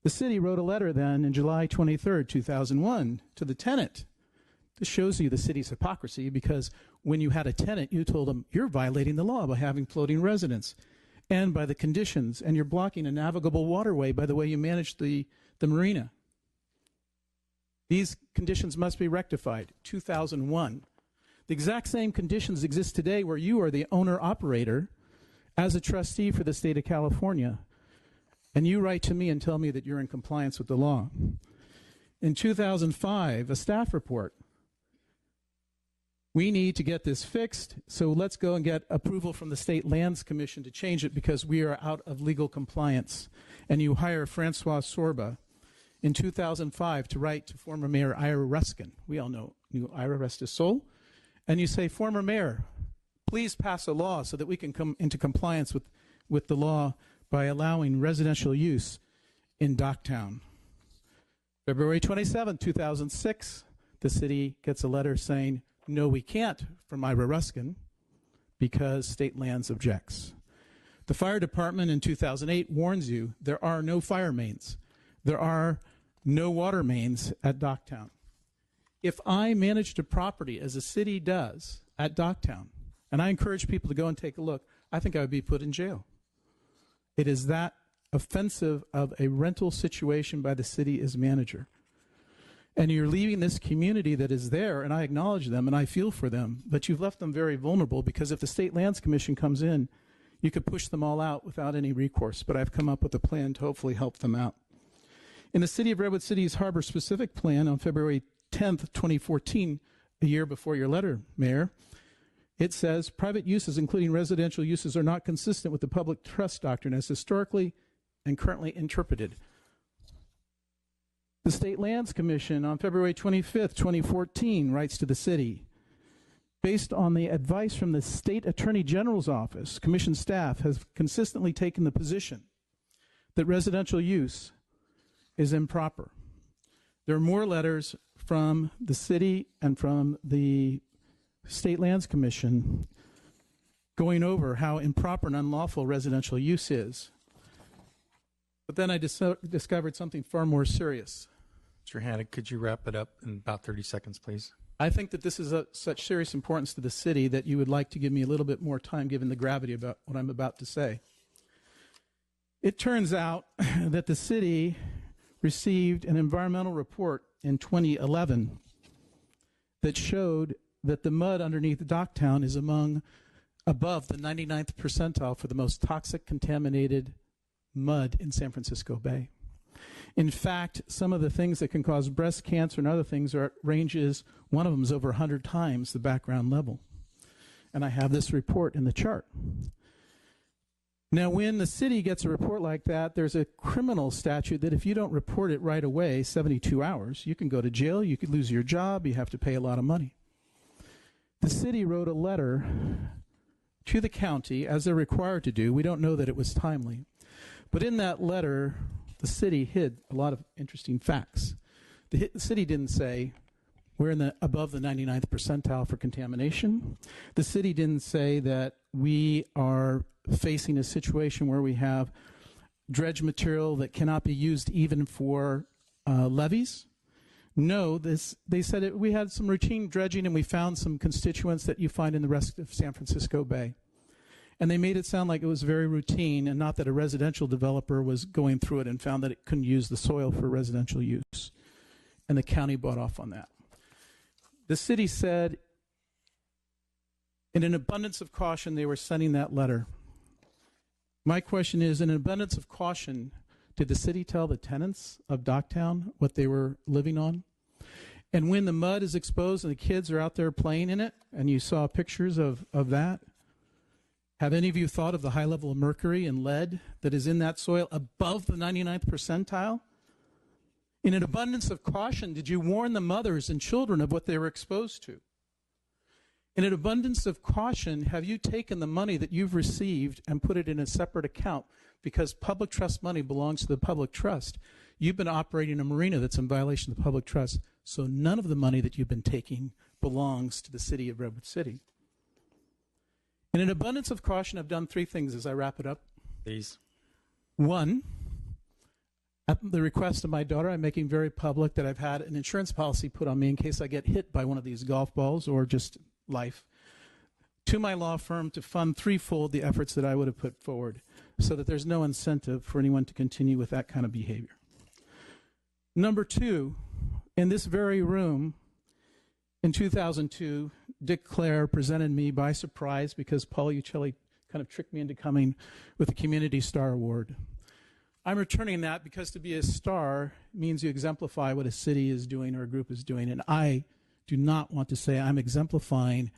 The city wrote a letter then in July 23rd, 2001 to the tenant. This shows you the city's hypocrisy, because when you had a tenant, you told them you're violating the law by having floating residents and by the conditions, and you're blocking a navigable waterway by the way you manage the marina. These conditions must be rectified. 2001. The exact same conditions exist today where you are the owner-operator as a trustee for the state of California, and you write to me and tell me that you're in compliance with the law. In 2005, a staff report. We need to get this fixed, so let's go and get approval from the State Lands Commission to change it because we are out of legal compliance. And you hire Francois Sorba in 2005 to write to former Mayor Ira Ruskin. We all know Ira, rest his soul. And you say, former mayor, please pass a law so that we can come into compliance with the law by allowing residential use in Docktown. February 27, 2006, the city gets a letter saying, no, we can't, from Ira Ruskin, because state lands objects. The fire department in 2008 warns you there are no fire mains. There are no water mains at Docktown. If I managed a property, as a city does, at Docktown, and I encourage people to go and take a look, I think I would be put in jail. It is that offensive of a rental situation by the city as manager. And you're leaving this community that is there, and I acknowledge them, and I feel for them, but you've left them very vulnerable because if the State Lands Commission comes in, you could push them all out without any recourse, but I've come up with a plan to hopefully help them out. In the City of Redwood City's harbor-specific plan on February 10th, 2014, a year before your letter, Mayor, it says, private uses, including residential uses, are not consistent with the public trust doctrine as historically and currently interpreted. The State Lands Commission on February 25th, 2014 writes to the city, based on the advice from the State Attorney General's office, Commission staff has consistently taken the position that residential use is improper. There are more letters from the city and from the State Lands Commission going over how improper and unlawful residential use is. But then I discovered something far more serious. Mr. Hannig, could you wrap it up in about 30 seconds, please? I think that this is of such serious importance to the city that you would like to give me a little bit more time given the gravity about what I'm about to say. It turns out that the city received an environmental report in 2011 that showed that the mud underneath Docktown is above the 99th percentile for the most toxic contaminated mud in San Francisco Bay. In fact, some of the things that can cause breast cancer and other things are at ranges, one of them is over 100 times the background level. And I have this report in the chart. Now, when the city gets a report like that, there's a criminal statute that if you don't report it right away, 72 hours, you can go to jail, you could lose your job, you have to pay a lot of money. The city wrote a letter to the county, as they're required to do. We don't know that it was timely. But in that letter, the city hid a lot of interesting facts. The city didn't say, we're above the 99th percentile for contamination. The city didn't say that we are facing a situation where we have dredge material that cannot be used even for levees. No, they said we had some routine dredging and we found some constituents that you find in the rest of San Francisco Bay. And they made it sound like it was very routine and not that a residential developer was going through it and found that it couldn't use the soil for residential use. And the county bought off on that. The city said, in an abundance of caution, they were sending that letter. My question is, in an abundance of caution, did the city tell the tenants of Docktown what they were living on? And when the mud is exposed and the kids are out there playing in it, and you saw pictures of that, have any of you thought of the high level of mercury and lead that is in that soil above the 99th percentile? In an abundance of caution, did you warn the mothers and children of what they were exposed to? In an abundance of caution, have you taken the money that you've received and put it in a separate account? Because public trust money belongs to the public trust. You've been operating a marina that's in violation of the public trust, so none of the money that you've been taking belongs to the city of Redwood City. In an abundance of caution, I've done three things as I wrap it up. Please. One, at the request of my daughter, I'm making very public that I've had an insurance policy put on me in case I get hit by one of these golf balls or just life, to my law firm to fund threefold the efforts that I would have put forward so that there's no incentive for anyone to continue with that kind of behavior. Number two, in this very room, in 2002, Dick Clare presented me by surprise because Paul Uccelli kind of tricked me into coming with the Community Star Award. I'm returning that because to be a star means you exemplify what a city is doing or a group is doing, and I do not want to say I'm exemplifying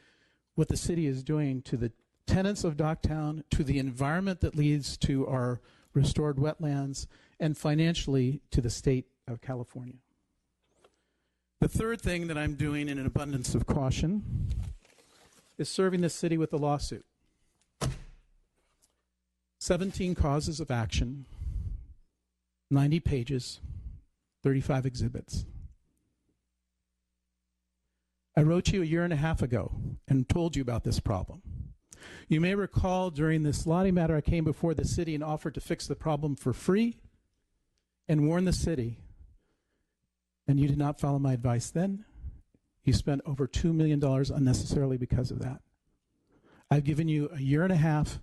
what the city is doing to the tenants of Docktown, to the environment that leads to our restored wetlands, and financially to the state of California. The third thing that I'm doing in an abundance of caution is serving the city with a lawsuit. 17 causes of action, 90 pages, 35 exhibits. I wrote you a year and a half ago and told you about this problem. You may recall during this lottie matter, I came before the city and offered to fix the problem for free and warn the city. And you did not follow my advice then. You spent over $2 million unnecessarily because of that. I've given you a year and a half.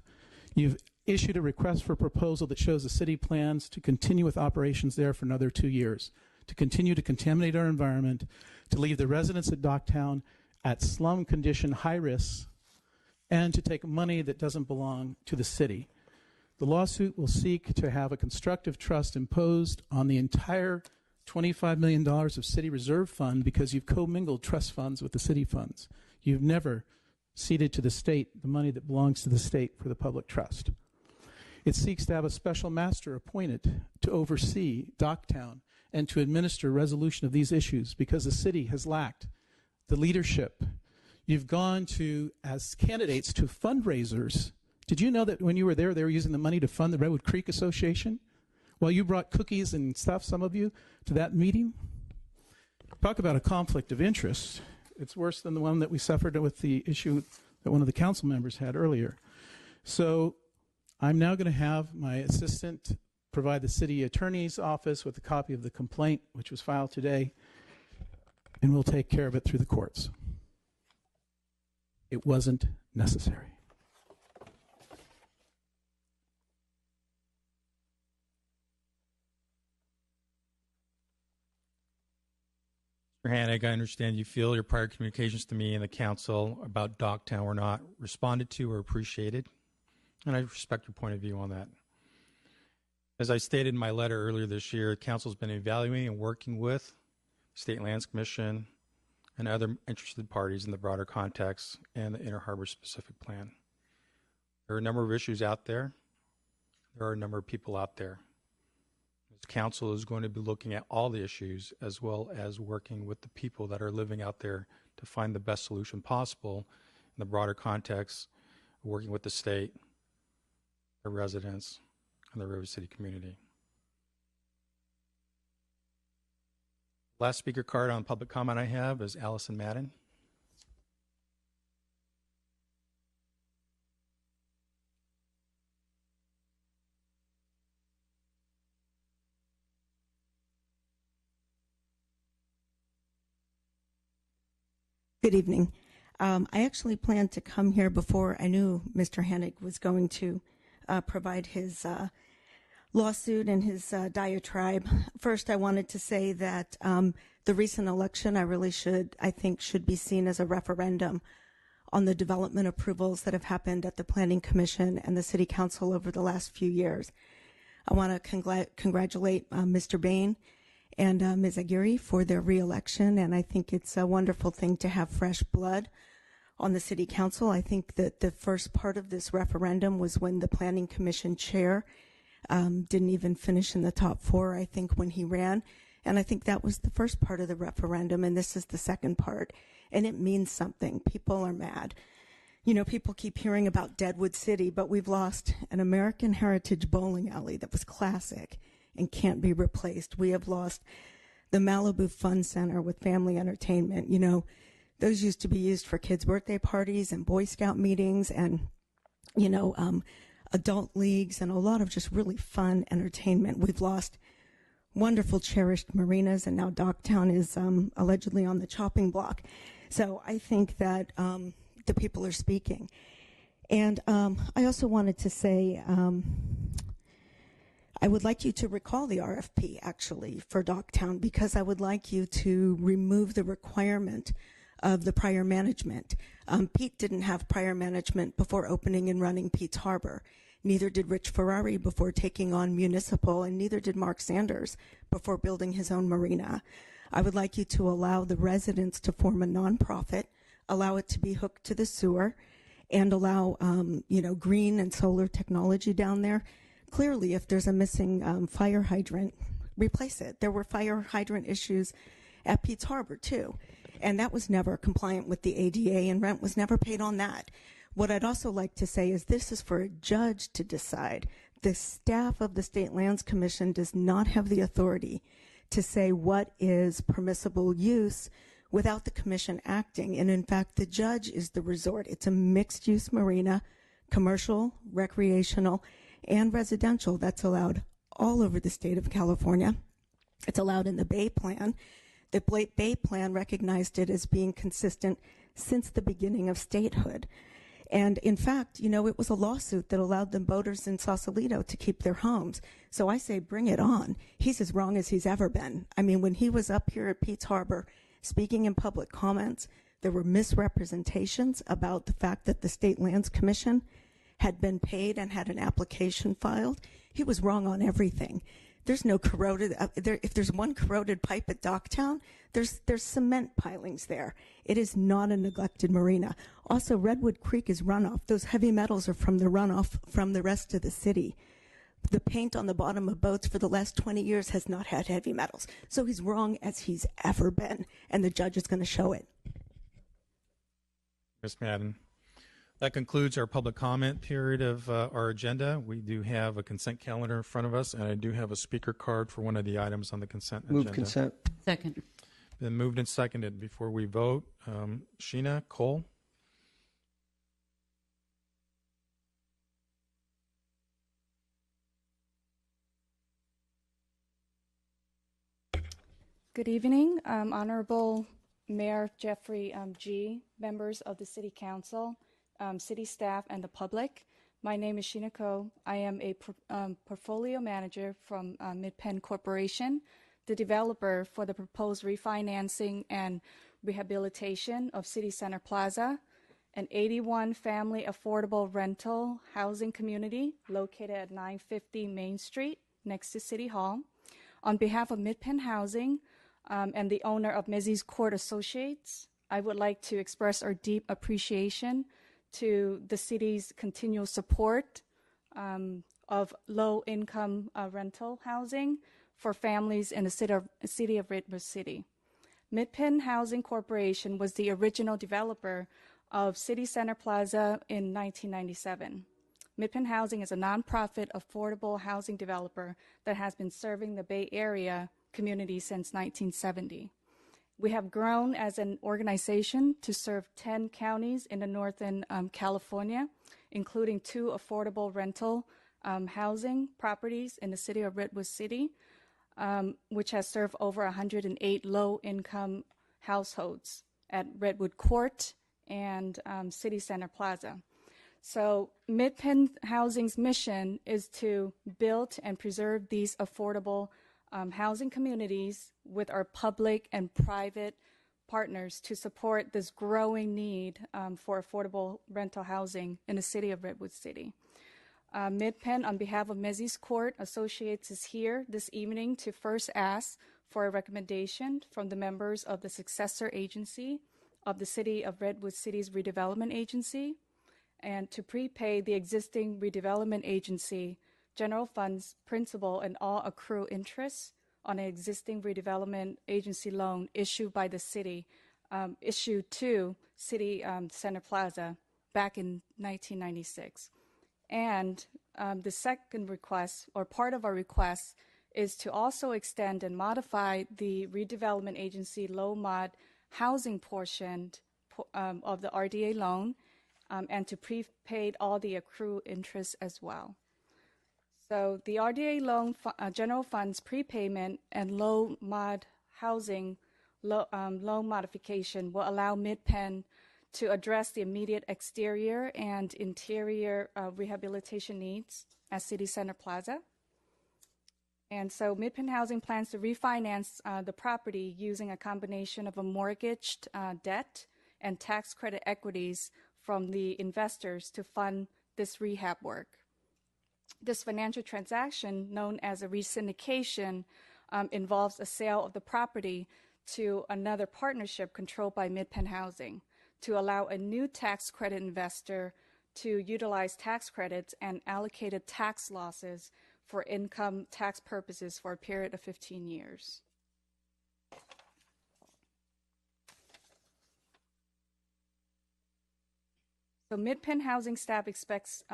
You've issued a request for proposal that shows the city plans to continue with operations there for another 2 years, to continue to contaminate our environment, to leave the residents at Docktown at slum condition, high risks, and to take money that doesn't belong to the city. The lawsuit will seek to have a constructive trust imposed on the entire $25 million of city reserve fund because you've commingled trust funds with the city funds. You've never ceded to the state the money that belongs to the state for the public trust. It seeks to have a special master appointed to oversee Docktown and to administer resolution of these issues because the city has lacked the leadership. You've gone to, as candidates, to fundraisers. Did you know that when you were there, they were using the money to fund the Redwood Creek Association? Well, you brought cookies and stuff, some of you, to that meeting. Talk about a conflict of interest. It's worse than the one that we suffered with the issue that one of the council members had earlier. So I'm now going to have my assistant provide the city attorney's office with a copy of the complaint, which was filed today, and we'll take care of it through the courts. It wasn't necessary. Mr. Hannig, I understand you feel your prior communications to me and the council about Docktown were not responded to or appreciated, and I respect your point of view on that. As I stated in my letter earlier this year, the council has been evaluating and working with the State Lands Commission and other interested parties in the broader context and the Inner Harbor specific plan. There are a number of issues out there. There are a number of people out there. This council is going to be looking at all the issues as well as working with the people that are living out there to find the best solution possible in the broader context, working with the state, the residents, and the Redwood City community. Last speaker card on public comment I have is Allison Madden. Good evening. I actually planned to come here before I knew Mr. Hannig was going to provide his lawsuit and his diatribe. First, I wanted to say that the recent election I think should be seen as a referendum on the development approvals that have happened at the Planning Commission and the City Council over the last few years. I want to congratulate Mr. Bain and Ms. Aguirre for their re-election, and I think it's a wonderful thing to have fresh blood on the City Council. I think that the first part of this referendum was when the Planning Commission chair didn't even finish in the top 4, I think, when he ran. And I think that was the first part of the referendum, and this is the second part. And it means something. People are mad. You know, people keep hearing about Deadwood City, but we've lost an American heritage bowling alley that was classic and can't be replaced. We have lost the Malibu Fun Center with family entertainment. You know, those used to be used for kids' birthday parties and Boy Scout meetings and, you know, adult leagues and a lot of just really fun entertainment. We've lost wonderful, cherished marinas, and now Docktown is allegedly on the chopping block. So I think that the people are speaking. And I also wanted to say I would like you to recall the RFP, actually, for Docktown, because I would like you to remove the requirement of the prior management. Pete didn't have prior management before opening and running Pete's Harbor. Neither did Rich Ferrari before taking on municipal, and neither did Mark Sanders before building his own marina. I would like you to allow the residents to form a nonprofit, allow it to be hooked to the sewer, and allow green and solar technology down there. Clearly, if there's a missing fire hydrant, replace it. There were fire hydrant issues at Pete's Harbor too, and that was never compliant with the ADA, and rent was never paid on that. What I'd also like to say is this is for a judge to decide. The staff of the State Lands Commission does not have the authority to say what is permissible use without the commission acting. And in fact, the judge is the resort. It's a mixed-use marina, commercial, recreational, and residential that's allowed all over the state of California. It's allowed in the Bay Plan. The Bay Plan recognized it as being consistent since the beginning of statehood. And in fact, it was a lawsuit that allowed the boaters in Sausalito to keep their homes. So I say, bring it on. He's as wrong as he's ever been. I mean, when he was up here at Pete's Harbor speaking in public comments, there were misrepresentations about the fact that the State Lands Commission had been paid and had an application filed. He was wrong on everything. There's no corroded, if there's one corroded pipe at Docktown, there's cement pilings there. It is not a neglected marina. Also, Redwood Creek is runoff. Those heavy metals are from the runoff from the rest of the city. The paint on the bottom of boats for the last 20 years has not had heavy metals. So he's wrong as he's ever been, and the judge is going to show it. Ms. Madden. That concludes our public comment period of our agenda. We do have a consent calendar in front of us, and I do have a speaker card for one of the items on the consent agenda. Move consent. Second. Been moved and seconded. Before we vote, Sheena, Cole? Good evening, Honorable Mayor Jeffrey G., members of the City Council, city staff, and the public. My name is Sheena Ko. I am a portfolio manager from Mid-Penn Corporation, the developer for the proposed refinancing and rehabilitation of City Center Plaza, an 81-family affordable rental housing community located at 950 Main Street next to City Hall. On behalf of Mid-Penn Housing and the owner of Mezzi's Court Associates, I would like to express our deep appreciation to the city's continual support of low-income rental housing for families in the city of Redwood City. Mid-Penn Housing Corporation was the original developer of City Center Plaza in 1997. Mid-Penn Housing is a nonprofit affordable housing developer that has been serving the Bay Area community since 1970. We have grown as an organization to serve 10 counties in the Northern California, including 2 affordable rental housing properties in the city of Redwood City, which has served over 108 low-income households at Redwood Court and City Center Plaza. So Mid-Penn Housing's mission is to build and preserve these affordable housing communities with our public and private partners to support this growing need for affordable rental housing in the city of Redwood City. Mid-Penn, on behalf of Mezzi's Court Associates, is here this evening to first ask for a recommendation from the members of the successor agency of the City of Redwood City's redevelopment agency, and to prepay the existing redevelopment agency general funds principal and all accrue interest on an existing redevelopment agency loan issued by the city, issued to City Center Plaza back in 1996. And the second request, or part of our request, is to also extend and modify the redevelopment agency low mod housing portion of the RDA loan and to prepaid all the accrued interest as well. So the RDA loan general funds prepayment and low mod housing loan modification will allow Mid-Penn to address the immediate exterior and interior rehabilitation needs at City Center Plaza. And so Mid-Penn Housing plans to refinance the property using a combination of a mortgaged debt and tax credit equities from the investors to fund this rehab work. This financial transaction, known as a resyndication, involves a sale of the property to another partnership controlled by Mid-Penn Housing to allow a new tax credit investor to utilize tax credits and allocated tax losses for income tax purposes for a period of 15 years. So Mid-Penn Housing staff expects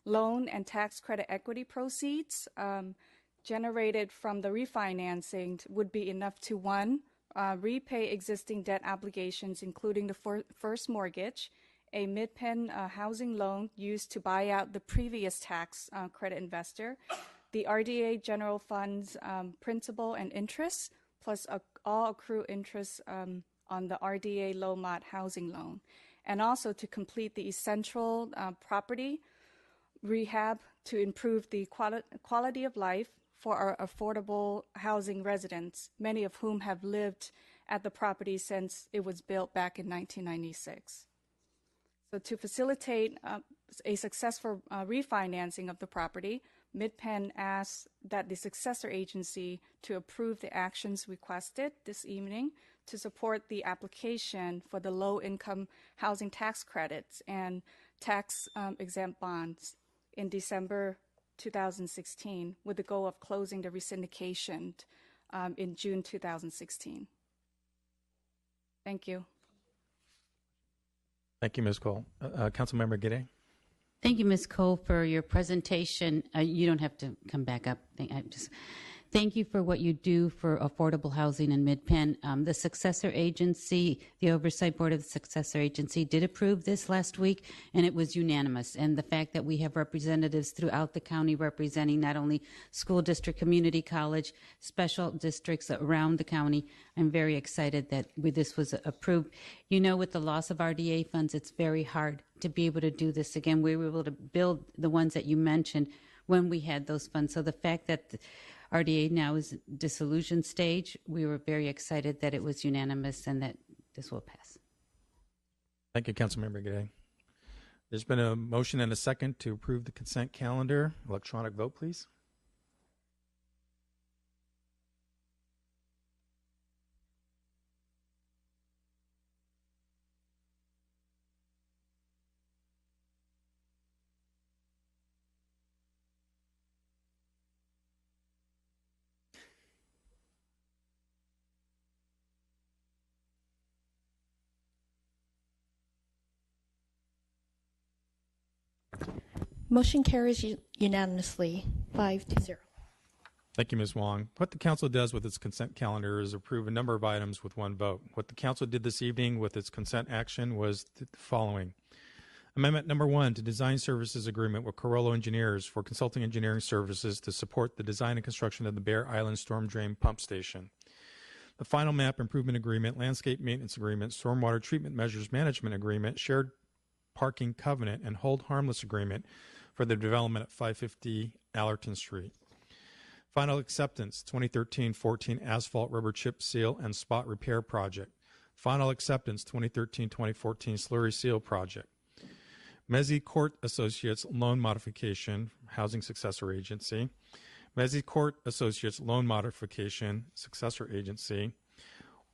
loan and tax credit equity proceeds generated from the refinancing would be enough to, one, repay existing debt obligations, including the first mortgage, a Mid-Penn housing loan used to buy out the previous tax credit investor, the RDA general funds principal and interest, plus all accrued interest on the RDA low-mod housing loan, and also to complete the essential property rehab to improve the quality of life for our affordable housing residents, many of whom have lived at the property since it was built back in 1996. So to facilitate a successful refinancing of the property, Mid-Penn asks that the successor agency to approve the actions requested this evening to support the application for the low-income housing tax credits and tax-exempt bonds in December 2016, with the goal of closing the resyndication in June 2016. Thank you. Thank you, Ms. Cole. Councilmember Gide. Thank you, Ms. Cole, for your presentation. You don't have to come back up. Thank you for what you do for affordable housing in Mid-Penn. The successor agency, the Oversight Board of the Successor Agency, did approve this last week, and it was unanimous. And the fact that we have representatives throughout the county representing not only school district, community college, special districts around the county, I'm very excited that this was approved. You know, with the loss of RDA funds, it's very hard to be able to do this again. We were able to build the ones that you mentioned when we had those funds. So the fact that RDA now is dissolution stage, we were very excited that it was unanimous and that this will pass. Thank you, Councilmember Gide. There's been a motion and a second to approve the consent calendar. Electronic vote, please. Motion carries unanimously, 5-0. Thank you, Ms. Wong. What the council does with its consent calendar is approve a number of items with one vote. What the council did this evening with its consent action was the following. Amendment number 1 to design services agreement with Carollo Engineers for consulting engineering services to support the design and construction of the Bear Island Storm Drain Pump Station. The final map improvement agreement, landscape maintenance agreement, stormwater treatment measures management agreement, shared parking covenant, and hold harmless agreement for the development at 550 Allerton Street. Final acceptance, 2013-14 asphalt rubber chip seal and spot repair project. Final acceptance, 2013-2014 slurry seal project. Mezzi Court Associates loan modification, housing successor agency. Mezzi Court Associates loan modification, successor agency.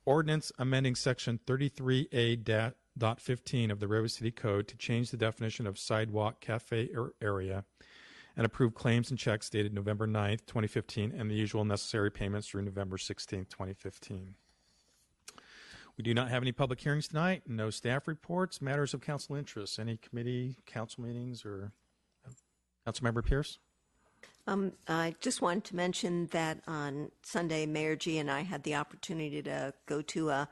Ordinance amending section 33A.15 of the Redwood City Code to change the definition of sidewalk cafe area, and approve claims and checks dated November 9th, 2015, and the usual necessary payments through November 16th, 2015. We do not have any public hearings tonight, no staff reports, matters of council interest, any committee, council meetings, or Councilmember Pierce? I just wanted to mention that on Sunday, Mayor G and I had the opportunity to go to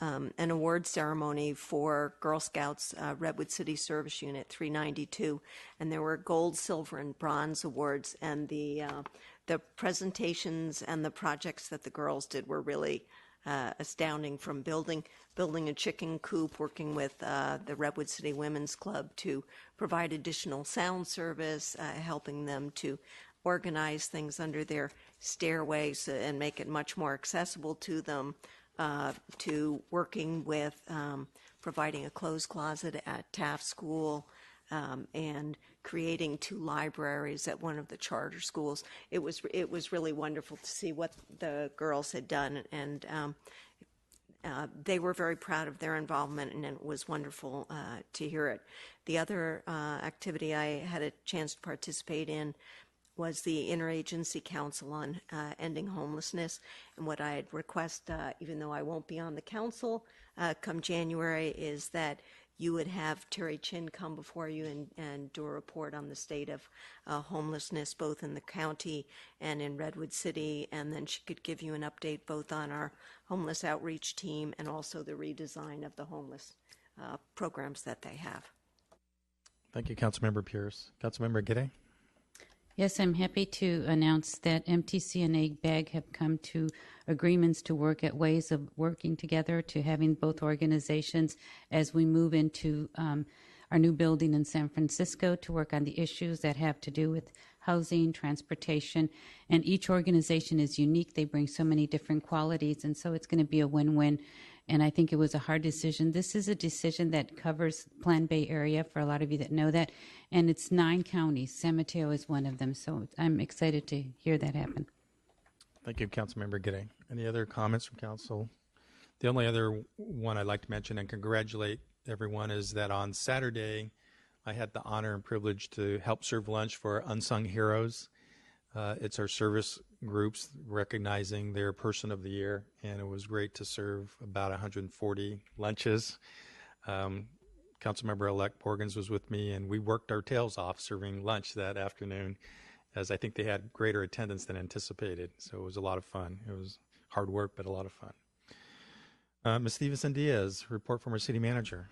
an award ceremony for Girl Scouts Redwood City Service Unit 392, and there were gold, silver, and bronze awards, and the presentations and the projects that the girls did were really astounding, from building a chicken coop, working with the Redwood City Women's Club to provide additional sound service, helping them to organize things under their stairways and make it much more accessible to them, to working with providing a clothes closet at Taft School, and creating 2 libraries at one of the charter schools. It was really wonderful to see what the girls had done, and they were very proud of their involvement, and it was wonderful to hear it. The other activity I had a chance to participate in was the Interagency Council on Ending Homelessness. And what I'd request, even though I won't be on the council come January, is that you would have Terry Chin come before you and do a report on the state of homelessness, both in the county and in Redwood City. And then she could give you an update both on our homeless outreach team and also the redesign of the homeless programs that they have. Thank you, Councilmember Pierce. Councilmember Gide? Yes, I'm happy to announce that MTC and AGBAG have come to agreements to work at ways of working together, to having both organizations as we move into our new building in San Francisco to work on the issues that have to do with housing, transportation, and each organization is unique. They bring so many different qualities, and so it's going to be a win-win. And I think it was a hard decision. This is a decision that covers Plan Bay area, for a lot of you that know that, and it's 9 counties. San Mateo is one of them, so I'm excited to hear that happen. Thank you, Councilmember Gide. Any other comments from council? The only other one I'd like to mention and congratulate everyone is that on Saturday, I had the honor and privilege to help serve lunch for Unsung Heroes. It's our service groups recognizing their Person of the Year, and it was great to serve about 140 lunches. Councilmember-elect Borgens was with me, and we worked our tails off serving lunch that afternoon, as I think they had greater attendance than anticipated. So it was a lot of fun. It was hard work, but a lot of fun. Ms. Stevenson-Diaz, report from our city manager.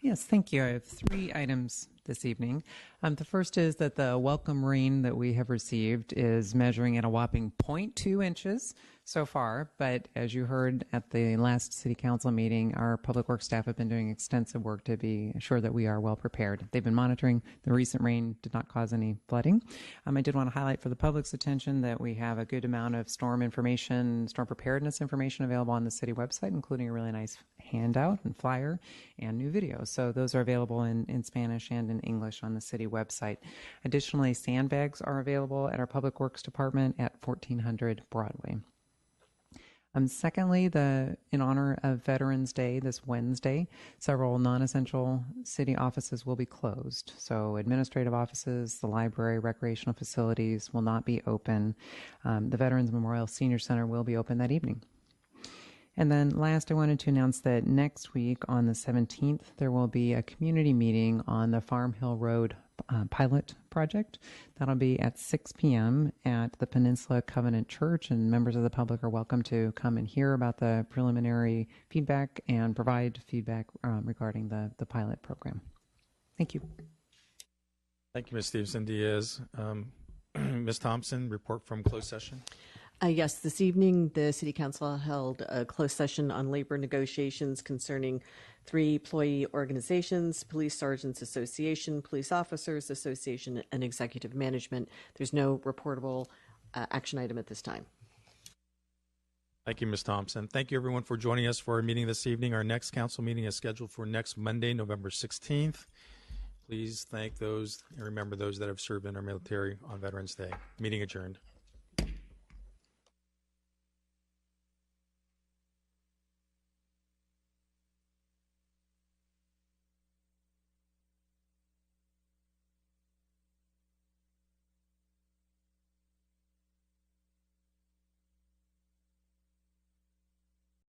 Yes, thank you. I have 3 items this evening. The first is that the welcome rain that we have received is measuring at a whopping 0.2 inches so far, but as you heard at the last city council meeting, our public works staff have been doing extensive work to be sure that we are well prepared. They've been monitoring. The recent rain did not cause any flooding. I did want to highlight for the public's attention that we have a good amount of storm information, storm preparedness information available on the city website, including a really nice handout and flyer and new videos. So those are available in Spanish and in English on the city website. Additionally, sandbags are available at our Public Works Department at 1400 Broadway. Secondly, in honor of Veterans Day this Wednesday, several non-essential city offices will be closed. So administrative offices, the library, recreational facilities will not be open. The Veterans Memorial Senior Center will be open that evening. And then last, I wanted to announce that next week on the 17th, there will be a community meeting on the Farm Hill Road pilot project. That'll be at 6 p.m. at the Peninsula Covenant Church, and members of the public are welcome to come and hear about the preliminary feedback and provide feedback regarding the pilot program. Thank you. Thank you, Ms. Stevenson-Diaz. Ms. Thompson, report from closed session. Yes, this evening the City Council held a closed session on labor negotiations concerning 3 employee organizations: Police Sergeants Association, Police Officers Association, and Executive Management. There's no reportable action item at this time. Thank you, Ms. Thompson. Thank you, everyone, for joining us for our meeting this evening. Our next council meeting is scheduled for next Monday, November 16th. Please thank those and remember those that have served in our military on Veterans Day. Meeting adjourned.